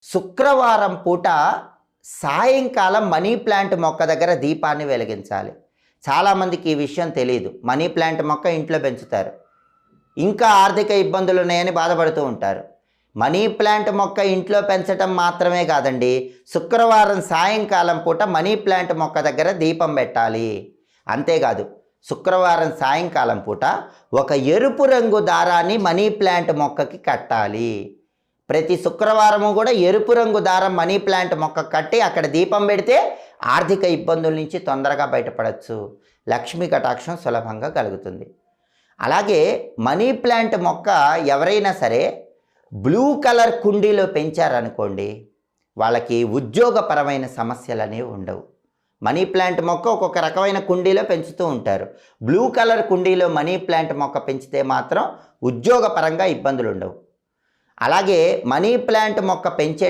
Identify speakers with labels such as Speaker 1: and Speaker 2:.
Speaker 1: శుక్రవారం పూట సాయంకాలం మనీ ప్లాంట్ మొక్క దగ్గర దీపాన్ని వెలిగించాలి. చాలామందికి ఈ విషయం తెలియదు. మనీ ప్లాంట్ మొక్క ఇంట్లో పెంచుతారు, ఇంకా ఆర్థిక ఇబ్బందులు ఉన్నాయని బాధపడుతూ ఉంటారు. మనీ ప్లాంట్ మొక్క ఇంట్లో పెంచడం మాత్రమే కాదండి, శుక్రవారం సాయంకాలం పూట మనీ ప్లాంట్ మొక్క దగ్గర దీపం పెట్టాలి. అంతేకాదు, శుక్రవారం సాయంకాలం పూట ఒక ఎరుపు రంగు దారాన్ని మనీ ప్లాంట్ మొక్కకి కట్టాలి. ప్రతి శుక్రవారము కూడా ఎరుపు రంగు దారం మనీ ప్లాంట్ మొక్క కట్టి అక్కడ దీపం పెడితే ఆర్థిక ఇబ్బందుల నుంచి తొందరగా బయటపడవచ్చు, లక్ష్మీ కటాక్షం సులభంగా కలుగుతుంది. అలాగే మనీ ప్లాంట్ మొక్క ఎవరైనా సరే బ్లూ కలర్ కుండీలో పెంచారనుకోండి, వాళ్ళకి ఉద్యోగపరమైన సమస్యలు అనేవి ఉండవు. మనీ ప్లాంట్ మొక్క ఒక్కొక్క రకమైన కుండీలో పెంచుతూ ఉంటారు. బ్లూ కలర్ కుండీలో మనీ ప్లాంట్ మొక్క పెంచితే మాత్రం ఉద్యోగపరంగా ఇబ్బందులు ఉండవు. అలాగే మనీ ప్లాంట్ మొక్క పెంచే